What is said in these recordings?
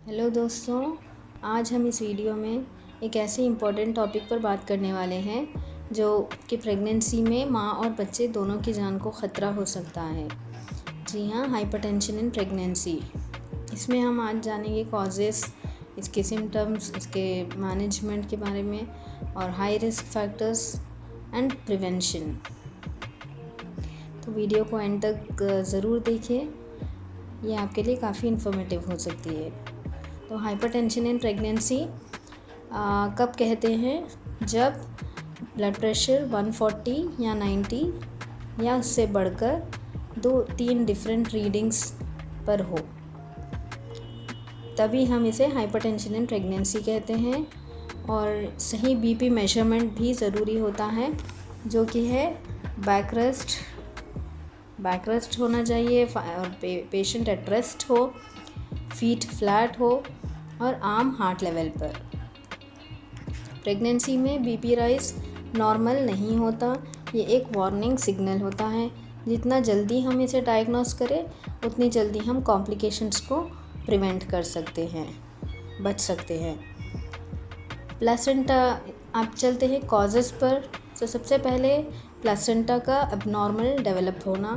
Hello दोस्तों, आज हम इस वीडियो में एक ऐसे इम्पोर्टेंट टॉपिक पर बात करने वाले हैं जो कि प्रेगनेंसी में माँ और बच्चे दोनों की जान को ख़तरा हो सकता है। जी हाँ, हाइपरटेंशन इन प्रेगनेंसी। इसमें हम आज जानेंगे कॉजेस, इसके सिम्टम्स, इसके मैनेजमेंट के बारे में और high risk factors and prevention. तो वीडियो को एंड तक ज़रूर देखें, ये आपके लिए काफ़ी इन्फॉर्मेटिव हो सकती है। तो हाइपरटेंशन इन प्रेगनेंसी कब कहते हैं? जब ब्लड प्रेशर 140 या 90 या उससे बढ़कर 2-3 डिफरेंट रीडिंग्स पर हो, तभी हम इसे हाइपरटेंशन इन प्रेगनेंसी कहते हैं। और सही बीपी मेजरमेंट भी ज़रूरी होता है, जो कि है बैक रेस्ट होना चाहिए और पेशेंट एट रेस्ट हो, फीट फ्लैट हो और आर्म हार्ट लेवल पर। प्रेगनेंसी में बीपी राइज नॉर्मल नहीं होता, ये एक वार्निंग सिग्नल होता है। जितना जल्दी हम इसे डायग्नोस करें, उतनी जल्दी हम कॉम्प्लिकेशंस को प्रिवेंट कर सकते हैं, बच सकते हैं। प्लेसेंटा, आप चलते हैं कॉजेज़ पर। तो सबसे पहले प्लेसेंटा का एबनॉर्मल डेवलप होना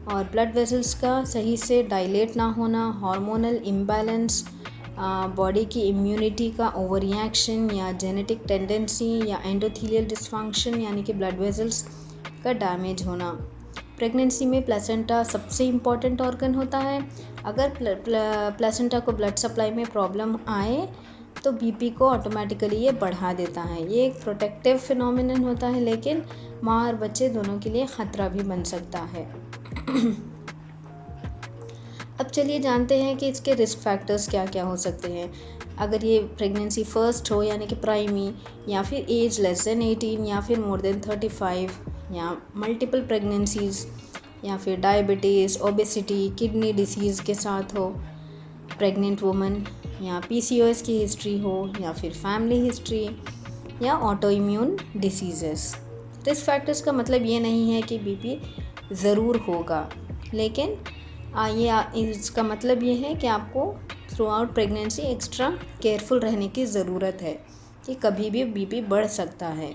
और ब्लड वेसल्स का सही से डायलेट ना होना, हार्मोनल इम्बैलेंस, बॉडी की इम्यूनिटी का ओवर रिएक्शन या जेनेटिक टेंडेंसी या एंडोथेलियल डिसफंक्शन यानी कि ब्लड वेसल्स का डैमेज होना। प्रेगनेंसी में प्लेसेंटा सबसे इम्पॉर्टेंट ऑर्गन होता है। अगर प्लेसेंटा को ब्लड सप्लाई में प्रॉब्लम आए तो बीपी को ऑटोमेटिकली ये बढ़ा देता है। ये एक प्रोटेक्टिव फिनोमिनन होता है, लेकिन माँ और बच्चे दोनों के लिए ख़तरा भी बन सकता है। अब चलिए जानते हैं कि इसके रिस्क फैक्टर्स क्या क्या हो सकते हैं। अगर ये प्रेगनेंसी फर्स्ट हो यानी कि प्राइमी, या फिर एज लेस देन 18 या फिर मोर देन 35, या मल्टीपल प्रेगनेंसीज़, या फिर डायबिटीज़, ओबेसिटी, किडनी डिसीज़ के साथ हो प्रेग्नेंट वुमन, या PCOS की हिस्ट्री हो, या फिर फैमिली हिस्ट्री, या auto immune diseases. Risk factors का मतलब ये नहीं है कि बीपी ज़रूर होगा, लेकिन इसका मतलब ये है कि आपको through out pregnancy extra careful रहने की ज़रूरत है कि कभी भी बीपी बढ़ सकता है।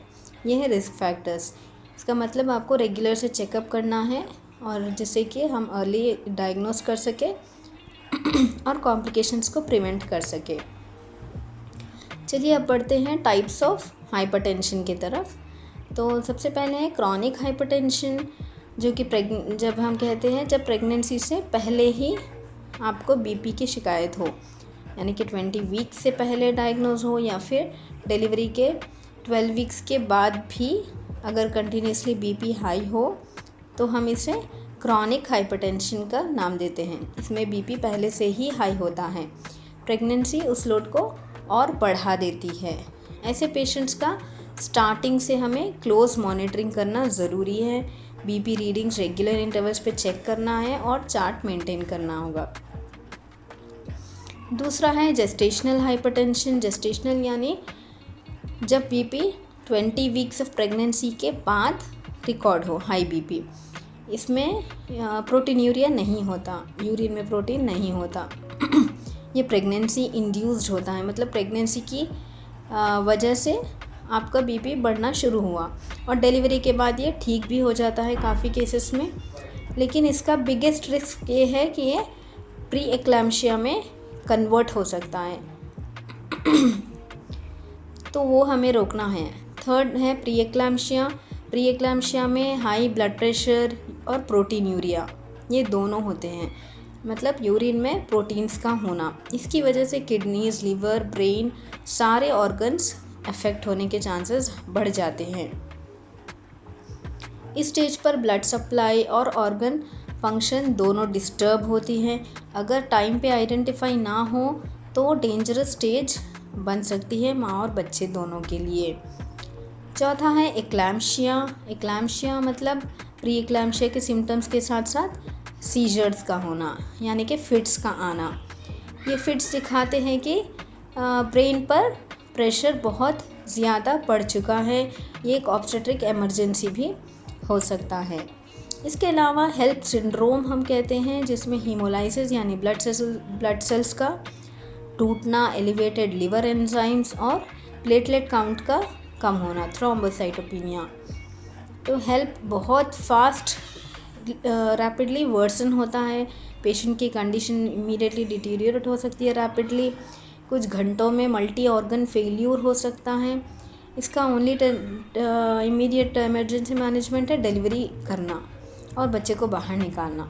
ये है रिस्क फैक्टर्स। इसका मतलब आपको रेगुलर से चेकअप करना है, और जिससे कि हम अर्ली डायग्नोस कर सके और कॉम्प्लिकेशंस को प्रिवेंट कर सके। चलिए अब बढ़ते हैं टाइप्स ऑफ हाइपरटेंशन की तरफ। तो सबसे पहले है क्रॉनिक हाइपरटेंशन, जो कि जब हम कहते हैं जब प्रेगनेंसी से पहले ही आपको बीपी की शिकायत हो, यानी कि 20 वीक्स से पहले डायग्नोज हो, या फिर डिलीवरी के 12 वीक्स के बाद भी अगर कंटिन्यूसली बीपी हाई हो, तो हम इसे क्रॉनिक हाइपरटेंशन का नाम देते हैं। इसमें बीपी पहले से ही हाई होता है, प्रेगनेंसी उस लोड को और बढ़ा देती है। ऐसे पेशेंट्स का स्टार्टिंग से हमें क्लोज मॉनिटरिंग करना ज़रूरी है। बीपी रीडिंग्स रेगुलर इंटरवल्स पे चेक करना है और चार्ट मेंटेन करना होगा। दूसरा है जेस्टेशनल हाइपरटेंशन। जेस्टेशनल यानी जब बीपी 20 वीक्स ऑफ प्रेगनेंसी के बाद रिकॉर्ड हो हाई बीपी। इसमें प्रोटीन्यूरिया नहीं होता, यूरिन में प्रोटीन नहीं होता। ये प्रेगनेंसी इंड्यूस्ड होता है, मतलब प्रेगनेंसी की वजह से आपका बीपी बढ़ना शुरू हुआ और डिलीवरी के बाद ये ठीक भी हो जाता है काफ़ी केसेस में। लेकिन इसका बिगेस्ट रिस्क ये है कि ये प्री एक्लैम्शिया में कन्वर्ट हो सकता है तो वो हमें रोकना है। थर्ड है प्री एक्लैम्शिया। प्री एक्लैम्शिया में हाई ब्लड प्रेशर और प्रोटीन्यूरिया, ये दोनों होते हैं, मतलब यूरिन में प्रोटीन्स का होना। इसकी वजह से किडनीज, लिवर, ब्रेन, सारे ऑर्गन्स अफेक्ट होने के चांसेस बढ़ जाते हैं। इस स्टेज पर ब्लड सप्लाई और ऑर्गन फंक्शन दोनों डिस्टर्ब होती हैं। अगर टाइम पे आइडेंटिफाई ना हो तो डेंजरस स्टेज बन सकती है माँ और बच्चे दोनों के लिए। चौथा है एक्लैम्शिया। एक्लैम्शिया मतलब प्री एक्लैम्शिया के सिम्टम्स के साथ साथ सीजर्स का होना, यानी कि फिट्स का आना। ये फिट्स दिखाते हैं कि ब्रेन पर प्रेशर बहुत ज़्यादा बढ़ चुका है। ये एक ऑब्स्टेट्रिक इमरजेंसी भी हो सकता है। इसके अलावा हेल्प सिंड्रोम हम कहते हैं, जिसमें हीमोलाइसिस यानी ब्लड सेल्स का टूटना, एलिवेटेड लिवर एंजाइम्स और प्लेटलेट काउंट का कम होना, थ्रोम्बोसाइटोपिनिया। तो हेल्प बहुत फास्ट रैपिडली वर्सन होता है, पेशेंट की कंडीशन इमीडिएटली डिटीरियोरेट हो सकती है रैपिडली, कुछ घंटों में मल्टी ऑर्गन फेल्यूर हो सकता है। इसका ओनली इमीडिएट इमरजेंसी मैनेजमेंट है डिलीवरी करना और बच्चे को बाहर निकालना।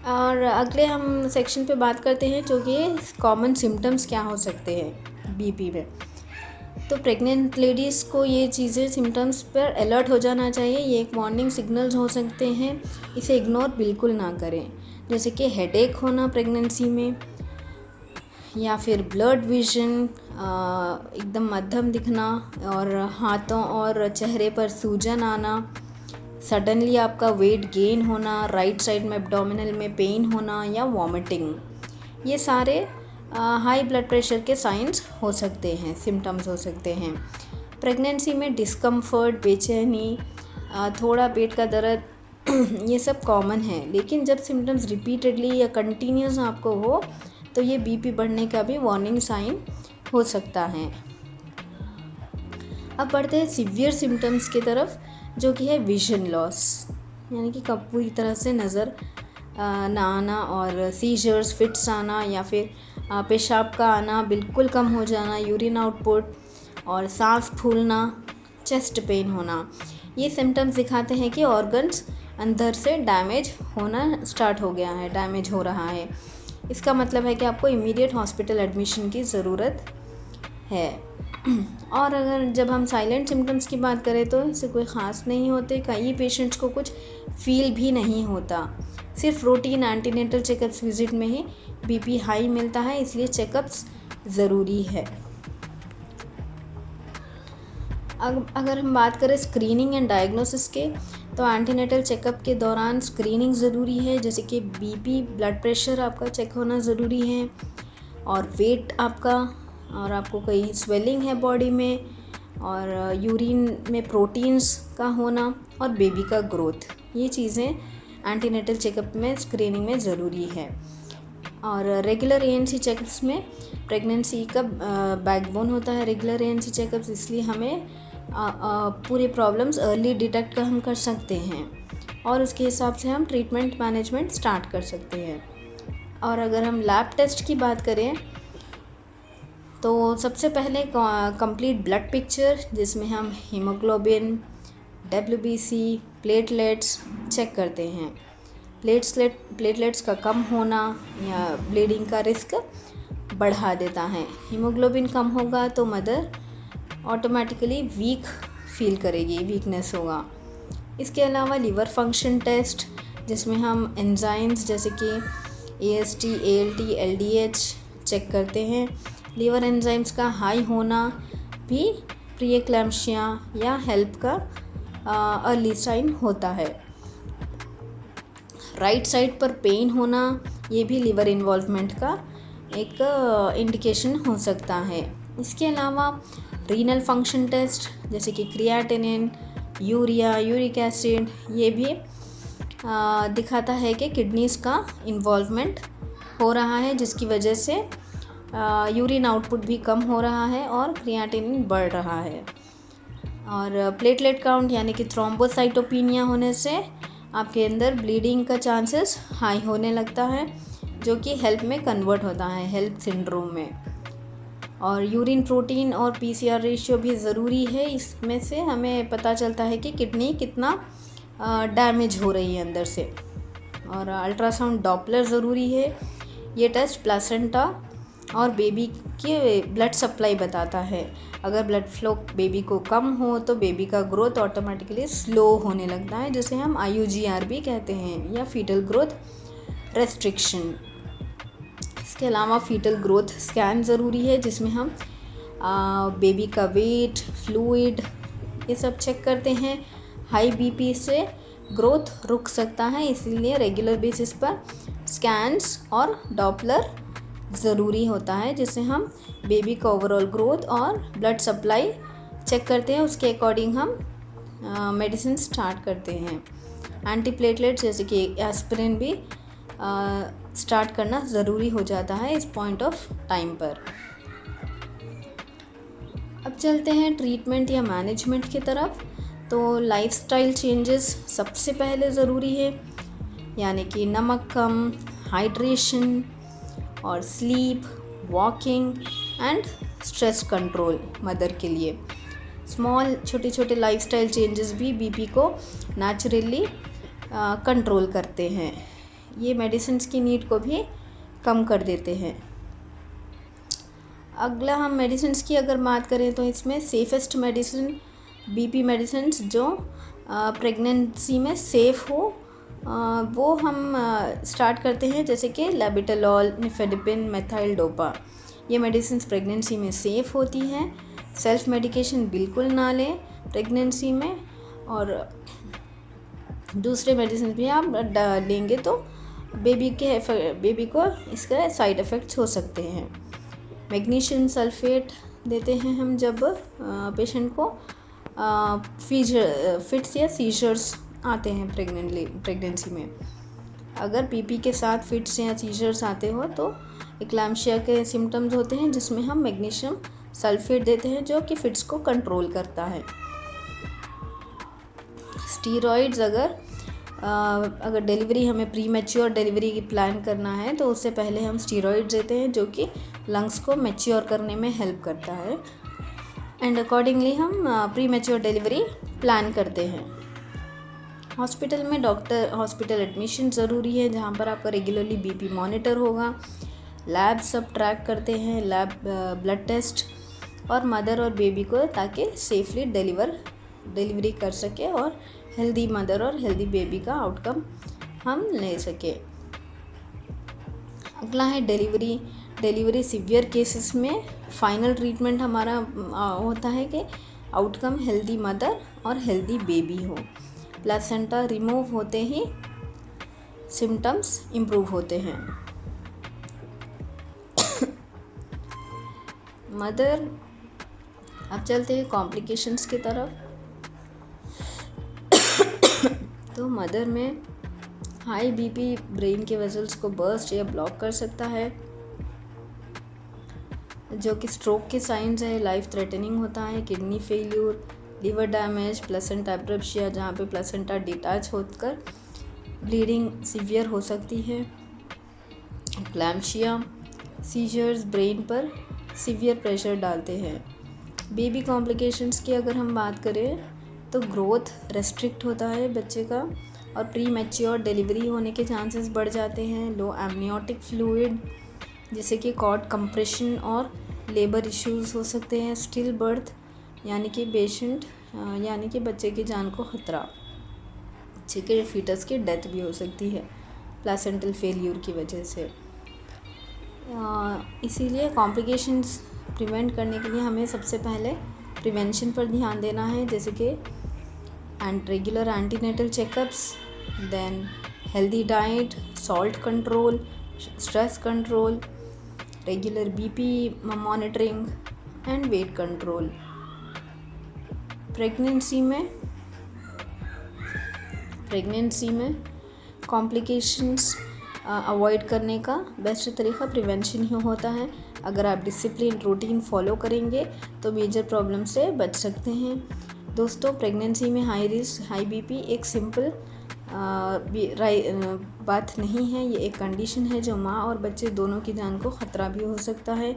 और अगले हम सेक्शन पे बात करते हैं जो कि कॉमन सिम्टम्स क्या हो सकते हैं बीपी में। तो प्रेग्नेंट लेडीज़ को ये चीज़ें सिम्टम्स पर अलर्ट हो जाना चाहिए, ये एक वार्निंग सिग्नल्स हो सकते हैं, इसे इग्नोर बिल्कुल ना करें। जैसे कि हेडेक होना प्रेगनेंसी में, या फिर ब्लड विजन एकदम मध्यम दिखना, और हाथों और चेहरे पर सूजन आना, सडनली आपका वेट गेन होना, राइट साइड में एब्डोमिनल में पेन होना या वॉमिटिंग, ये सारे हाई ब्लड प्रेशर के साइंस हो सकते हैं, सिम्टम्स हो सकते हैं। प्रेगनेंसी में डिस्कम्फर्ट, बेचैनी, थोड़ा पेट का दर्द ये सब कॉमन है, लेकिन जब सिम्टम्स रिपीटेडली या कंटिन्यूस आपको हो तो ये बीपी बढ़ने का भी वार्निंग साइन हो सकता है। अब बढ़ते हैं सीवियर सिम्टम्स की तरफ, जो कि है विजन लॉस, यानी कि कब पूरी तरह से नज़र ना आना, और सीजर्स, फिट्स आना, या फिर पेशाब का आना बिल्कुल कम हो जाना, यूरिन आउटपुट, और सांस फूलना, चेस्ट पेन होना। ये सिम्टम्स दिखाते हैं कि ऑर्गन्स अंदर से डैमेज होना स्टार्ट हो गया है, डैमेज हो रहा है। इसका मतलब है कि आपको इमीडिएट हॉस्पिटल एडमिशन की ज़रूरत है। और अगर जब हम साइलेंट सिम्टम्स की बात करें तो इससे कोई ख़ास नहीं होते, कई पेशेंट्स को कुछ फील भी नहीं होता, सिर्फ रूटीन एंटीनेटल चेकअप्स विजिट में ही बीपी हाई मिलता है, इसलिए चेकअप्स ज़रूरी है। अगर हम बात करें स्क्रीनिंग एंड डायग्नोसिस के, तो एंटीनेटल चेकअप के दौरान स्क्रीनिंग ज़रूरी है, जैसे कि बीपी, ब्लड प्रेशर आपका चेक होना ज़रूरी है, और वेट आपका, और आपको कोई स्वेलिंग है बॉडी में, और यूरिन में प्रोटीन्स का होना, और बेबी का ग्रोथ, ये चीज़ें एंटीनेटल चेकअप में स्क्रीनिंग में ज़रूरी है। और रेगुलर एएनसी चेकअप्स में प्रेगनेंसी का बैकबोन होता है रेगुलर एएनसी चेकअप्स, इसलिए हमें पूरे प्रॉब्लम्स अर्ली डिटेक्ट का हम कर सकते हैं, और उसके हिसाब से हम ट्रीटमेंट मैनेजमेंट स्टार्ट कर सकते हैं। और अगर हम लैब टेस्ट की बात करें तो सबसे पहले कंप्लीट ब्लड पिक्चर, जिसमें हम हीमोग्लोबिन, WBC, प्लेटलेट्स चेक करते हैं। प्लेटलेट्स का कम होना या ब्लीडिंग का रिस्क बढ़ा देता है। हीमोग्लोबिन कम होगा तो मदर ऑटोमेटिकली वीक फील करेगी, वीकनेस होगा। इसके अलावा लिवर फंक्शन टेस्ट, जिसमें हम एंजाइम्स जैसे कि AST, ALT, LDH चेक करते हैं। लिवर एंजाइम्स का हाई होना भी प्रीएक्लैम्शिया या हेल्प का अर्ली साइन होता है। राइट साइड पर पेन होना, ये भी लिवर इन्वॉल्वमेंट का एक इंडिकेशन हो सकता है। इसके अलावा रीनल फंक्शन टेस्ट जैसे कि क्रिएटिनिन, यूरिया, यूरिक एसिड, ये भी दिखाता है कि किडनीज़ का इन्वॉल्वमेंट हो रहा है, जिसकी वजह से यूरिन आउटपुट भी कम हो रहा है और क्रिएटिनिन बढ़ रहा है। और प्लेटलेट काउंट यानी कि थ्रोम्बोसाइटोपिनिया होने से आपके अंदर ब्लीडिंग का चांसेस हाई होने लगता है, जो कि हेल्प में कन्वर्ट होता है, हेल्प सिंड्रोम में। और यूरिन प्रोटीन और PCR रेशियो भी ज़रूरी है, इसमें से हमें पता चलता है कि किडनी कितना डैमेज हो रही है अंदर से। और अल्ट्रासाउंड डॉपलर ज़रूरी है, ये टेस्ट प्लासेंटा और बेबी के ब्लड सप्लाई बताता है। अगर ब्लड फ्लो बेबी को कम हो तो बेबी का ग्रोथ ऑटोमेटिकली स्लो होने लगता है, जिसे हम IUGR भी कहते हैं, या फीटल ग्रोथ रेस्ट्रिक्शन। इसके अलावा फीटल ग्रोथ स्कैन ज़रूरी है, जिसमें हम बेबी का वेट, फ्लूइड, ये सब चेक करते हैं। हाई BP से ग्रोथ रुक सकता है, इसीलिए रेगुलर बेसिस पर स्कैन्स और डॉपलर ज़रूरी होता है, जिससे हम बेबी का ओवरऑल ग्रोथ और ब्लड सप्लाई चेक करते हैं। उसके अकॉर्डिंग हम मेडिसिन स्टार्ट करते हैं। एंटीप्लेटलेट्स जैसे कि एस्पिरिन भी स्टार्ट करना ज़रूरी हो जाता है इस पॉइंट ऑफ टाइम पर। अब चलते हैं ट्रीटमेंट या मैनेजमेंट की तरफ। तो लाइफस्टाइल चेंजेस सबसे पहले ज़रूरी है, यानी कि नमक कम, हाइड्रेशन और sleep, walking and stress control mother के लिए। स्मॉल छोटे छोटे लाइफस्टाइल चेंजेस भी बीपी को नेचुरली कंट्रोल करते हैं। ये मेडिसिन्स की नीड को भी कम कर देते हैं। अगला हम मेडिसिन्स की अगर बात करें तो इसमें सेफेस्ट मेडिसिन बीपी मेडिसिन्स जो प्रेगनेंसी में सेफ़ हो वो हम स्टार्ट करते हैं, जैसे कि लेबिटालॉल, निफेडिपिन, मेथाइल-डोपा। ये मेडिसिन्स प्रेगनेंसी में सेफ़ होती हैं। सेल्फ मेडिकेशन बिल्कुल ना लें प्रेगनेंसी में, और दूसरे मेडिसिन भी आप लेंगे तो बेबी को इसका साइड इफ़ेक्ट्स हो सकते हैं। मैग्नीशियम सल्फेट देते हैं हम जब पेशेंट को फिट्स या सीजर्स आते हैं प्रेगनेंसी में। अगर बीपी के साथ फिट्स या सीजर्स आते हो तो एक्लैम्शिया के सिम्टम्स होते हैं, जिसमें हम मैग्नीशियम सल्फेट देते हैं जो कि फिट्स को कंट्रोल करता है। स्टीरॉइड्स अगर डिलीवरी हमें प्री मैच्योर डिलीवरी की प्लान करना है तो उससे पहले हम स्टीरॉइड्स देते हैं, जो कि लंग्स को मैच्योर करने में हेल्प करता है, एंड अकॉर्डिंगली हम प्री मैच्योर डिलीवरी प्लान करते हैं। हॉस्पिटल एडमिशन ज़रूरी है, जहाँ पर आपका रेगुलरली बीपी मॉनिटर होगा। लैब सब ट्रैक करते हैं, ब्लड टेस्ट और मदर और बेबी को, ताकि सेफली डिलीवरी कर सके और हेल्दी मदर और हेल्दी बेबी का आउटकम हम ले सके। अगला है डिलीवरी सीवियर केसेस में फाइनल ट्रीटमेंट हमारा होता है कि आउटकम हेल्दी मदर और हेल्दी बेबी हो। प्लेसेंटा रिमूव होते ही सिम्टम्स इम्प्रूव होते हैं। मदर, अब चलते हैं कॉम्प्लिकेशंस की तरफ। तो मदर में हाई बीपी ब्रेन के वेसल्स को बर्स्ट या ब्लॉक कर सकता है, जो कि स्ट्रोक के साइंस है। लाइफ थ्रेटनिंग होता है। Kidney failure, liver damage, placenta abruption, जहाँ पे प्लेसेंटा डिटैच होकर ब्लीडिंग सीवियर हो सकती है। क्लैम्शिया, सीजर्स ब्रेन पर सीवियर प्रेशर डालते हैं। बेबी कॉम्प्लिकेशंस की अगर हम बात करें तो ग्रोथ रेस्ट्रिक्ट होता है बच्चे का, और प्री मैच्योर डिलीवरी होने के चांसेस बढ़ जाते हैं। लो एमनियोटिक फ्लूइड, जैसे कि कॉर्ड कंप्रेशन और लेबर इश्यूज हो सकते हैं। स्टिल बर्थ, यानी कि बच्चे की जान को खतरा, बच्चे के फीटस की डेथ भी हो सकती है प्लेसेंटल फेल्यूर की वजह से। इसीलिए कॉम्प्लिकेशंस प्रिवेंट करने के लिए हमें सबसे पहले प्रिवेंशन पर ध्यान देना है, जैसे कि regular antenatal checkups, then healthy diet, salt control, stress control, regular BP monitoring and weight control. Pregnancy में कॉम्प्लिकेशंस अवॉइड करने का बेस्ट तरीका प्रिवेंशन ही होता है। अगर आप डिसिप्लिन रूटीन फॉलो करेंगे तो मेजर प्रॉब्लम से बच सकते हैं। दोस्तों, प्रेगनेंसी में हाई बीपी एक सिंपल बात नहीं है। ये एक कंडीशन है जो माँ और बच्चे दोनों की जान को ख़तरा भी हो सकता है,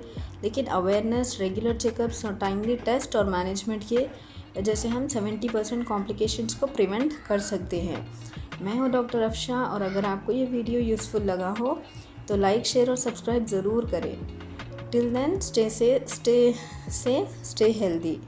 लेकिन अवेयरनेस, रेगुलर चेकअप्स और टाइमली टेस्ट और मैनेजमेंट की वजह से हम 70% कॉम्प्लिकेशंस को प्रिवेंट कर सकते हैं। मैं हूँ डॉक्टर अफशा, और अगर आपको ये वीडियो यूज़फुल लगा हो तो लाइक, शेयर और सब्सक्राइब ज़रूर करें। Till then, stay safe, stay healthy.